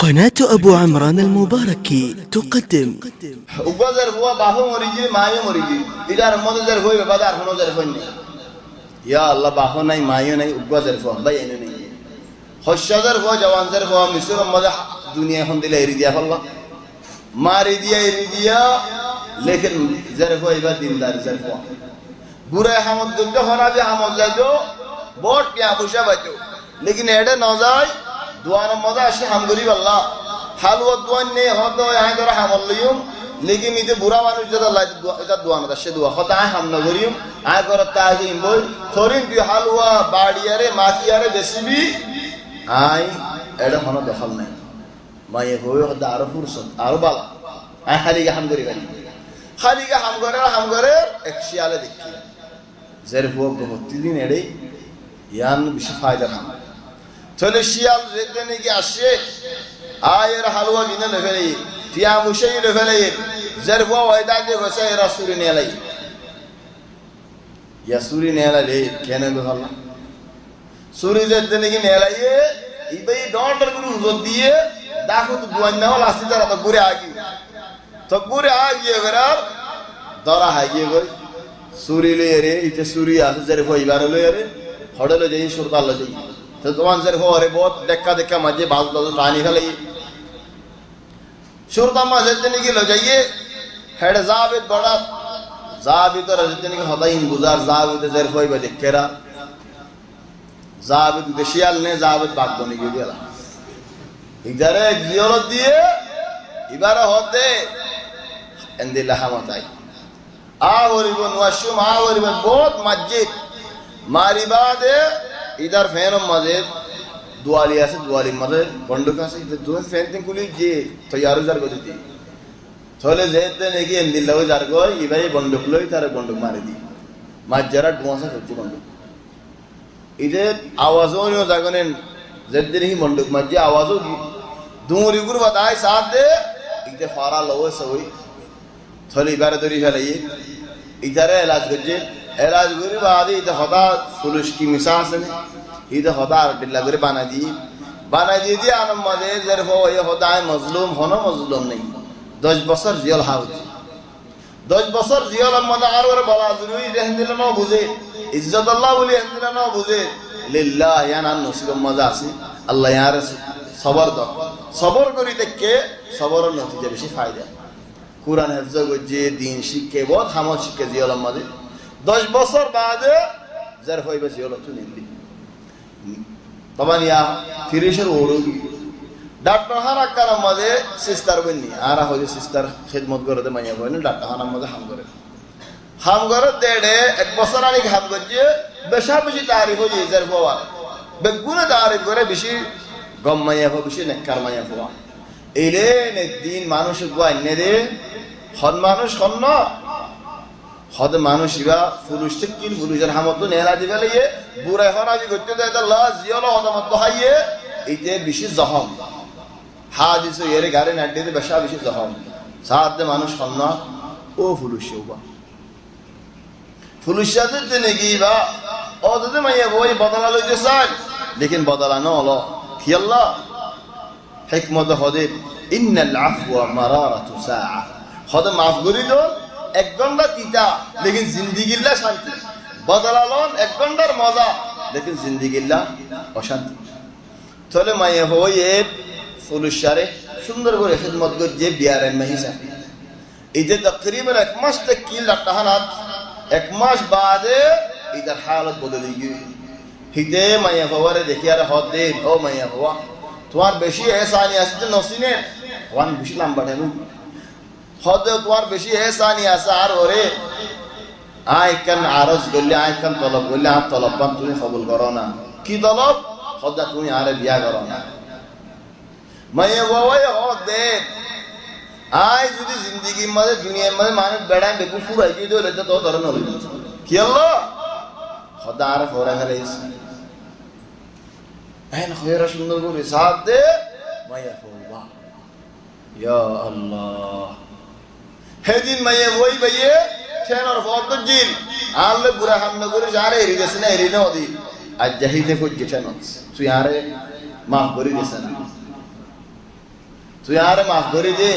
قناة أبو عمران المباركي تقدم উগজের বুয়া বাহু মরিজি মায়ও মরিজি ইদার মদজের হইবে বাজার হনজের হইনি ইয়া আল্লাহ বাহু নাই মায়ও নাই উগজের ফুয়া ভাই এনে নাই হশ্বজের ফুয়া জওয়ানজের ফুয়া মিসর মদে দুনিয়া এখন দিলে এরি দিয়া ফল্লা মারি দিয়া এরি দিয়া লেকিন জের ফুয়া ইবা দিনদার জের ফুয়া বুড়ে হামদ দুটো হরাবে হামদ যাইতো বট কে আবুশা বাইতো লেকিন এডে ন যায় দুয়ার মজা আসে হাম গরিব আল্লাহ হালুয়া দুয়ান নে হতো আই ধরে হামল লইম লেকিন ইতে বুড়া মানুষ যেটা লাই এটা দুয়ান দা সে দুয়া হতা আই হাম না গরিম আই করে তাজিম বই থরিন তুই হালুয়া বাড়িয়ারে মাটিয়ারে বেশিবি আই এডে হন দেখাল নাই মায়ে হই হদা আরো ফুরসত আরো বালা আই খালিগা হাম গরিব খালিগা হাম করে এক শিয়ালে দেখি জের ফুয়া প্রতিদিন এডে ইয়ান বেশি ফায়দা খাম চলে শিয়াল যেতে নাকি আসে আয়ের হালুয়া কিনে লেফেলে টিয়া মুশাই লেফেলে জের ফুয়া ওয়াইদা দিয়ে বসে এরা সুরি নিয়ে লাই ইয়া সুরি নিয়ে লাই কেন গহল্লা সুরি যেতে নাকি নিয়ে লাই ইবে ডন্ডার গুলো উজত দিয়ে দেখো তো দুয়ান নাও লাস্টি তারা তো ঘুরে আগিয়ে বেরার দরা হাগিয়ে গই সুরি লই রে ইতে সুরি আছে জের ফুয়া ইবার লই রে হড়লে যাই সুরতাল যাই তো তোমার জের ফুয়া রে বহুত দেখা মাঝে বাজ দাও টানি ফেলে সুরতা মাঝে দিন কি লো যাইয়ে হেড জাবিদ বড়া জাবিদ আর দিন কি হদাইন গুজার জাবিদ জের ফুয়া বে দেখেরা জাবিদ দেশিয়াল নে জাবিদ বাগ বনে গিয়ে দিলা ইদারে জিয়রত দিয়ে ইবারে হতে এন্দিলা হামতাই আওরিবন ওয়াশুম আওরিবন বহুত মসজিদ মারিবাদে ইদার ফেন মাঝে দুয়ালি আছে দুয়ালি মাঝে বন্দুক আছে দুয়াল ফেন তিন কুলি যে তৈয়ারু জার গদি দি চলে যেতে নাকি এন্দিলা ওই জার গই ইবাই বন্দুক লই তারে বন্দুক মারি দি মাঝ যারা ডুয়াসা হচ্ছে বন্দুক ইদে আওয়াজও নিও জাগনেন যেতে নাকি বন্দুক মাঝে আওয়াজও দুমরি গুর বাতাই সাথ দে ইদে ফারা লও সই চলে ইবারে দরি ফেলাই ইদারে এলাজ করছে এলাজ করে বাদে ইতে হদা ফুলুস কি মিশা আছে ইতে হদা আর ডিল্লা করে বানাই দিয়ে আনম মাঝে জের হয়ে হদায় মজলুম হন মজলুম নেই 10 বছর জিয়াল হাউজ 10 বছর জিয়াল মানে আর ওর বলা জরুরি রেহন দিলে না বুঝে ইজ্জত আল্লাহ বলি রেহন দিলে না বুঝে লিল্লাহ ইয়ান আন নসিব মজা আছে আল্লাহ ইয়ার সবর দাও সবর করি দেখে সবরের নতিজা বেশি ফায়দা কুরআন হেফজ করছে দিন শিখে বহুত হামল শিখে জিয়াল মাঝে 10 বছর বাদে যার হইবে জিয়াল তো নিলি তখন ইয়া ফিরিশের ওড়ুগি ডাক্তার হারা কারাম মাঝে সিস্টার বন্নি আরা হইছে সিস্টার খিদমত করে দে মাইয়া বইনি ডাক্তার হারাম মাঝে হাম করে দেড়ে 1 বছর আগে হাম করছে বেশি তারিফ হয়ে যার বাবা বেগুনে তারিফ করে বেশি গম মাইয়া হো বেশি নেককার মাইয়া হওয়া এইলে নে দিন মানুষ গুয়াই নে রে হন মানুষ হন হদ মানুষ ইবা ফুলুস কিল ফুলুসের হামত নেলা দিবে লইয়ে বুড়াই হরাজি করতে দেয় আল্লাহ জিয়াল হদমত হাইয়ে এইতে বেশি জহম হাদিস এর গারে নাড্ডিতে বেশি জহম সাথ মানুষ হন ও ফুলুস ওবা ফুলুসাতে তেনে গিবা ও দতে মাইয়া বই বদলা লইতে চাই লেকিন বদলা ন হলো কি আল্লাহ হিকমত হদে ইন্নাল আফওয়া মারারাতু সাআ হদ মাফ করি তো 1 ঘন্টা তিতা লেকিন জিন্দেগিল্লা শান্তি বদলালন 1 ঘন্টার মজা লেকিন জিন্দেগিল্লা অশান্তি চলে মাইয়া হয়ে ফুলুসারে সুন্দর করে খিদমত করে যে বিয়ারেন মাহিসা ইতে তকরিবান 1 মাস তক কি লাটাহানাত 1 মাস বাদে ইদার হালত বদলে গই হিতে মাইয়া হওয়ারে দেখি আর হদ দে ও মাইয়া হওয়া তোমার বেশি এহসানি আছে নসিনে ওয়ান বেশি লম্বা টাইম হদ তোমার বেশি এহসানি আছে আর ওরে আই কান আরজ করলে আই কান তলব করলে আর তলব পান তুমি কবুল করো না কি তলব হদা তুমি আরে বিয়া করো না মাইয়া বাবাই হদ দে আই যদি জিন্দেগি মধ্যে দুনিয়ার মধ্যে মানুষ বেড়ায় বেকু ফুরাই দিয়ে দিলে তো ধরন হল কি আল্লাহ হদা আর ফোরা ফেলেছে হ্যাঁ খয়রা সুন্দর করে সাথ দে মাইয়া বাবা ইয়া আল্লাহ হেদিন মাইয়া বই বাইয়ে ঠেনার ফত জিন আলে বুড়া হামনা করে যারে এরি গেছে না এরি না ওদি আজ জাহিদে কই গেছে না তুই আরে মাফ করে দিছ না তুই আরে মাফ করে দে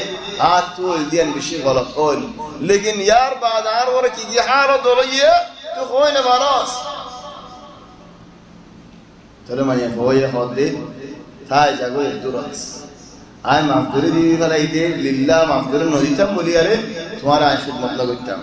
আর তুই দিন বেশি গলত হইল লেকিন ইয়ার বাদ আর ওরা কি কি হালত হলো ইয়ে তুই কই না মানুষ চলে মাইয়া হয়ে হদে তাই যাগো দূরত আয় মাফ করে দিবি ফেলাইতে লিল্লাহ মাফ করে নদীতাম বলি আরে তোমার আয় সুদ মতলব করতাম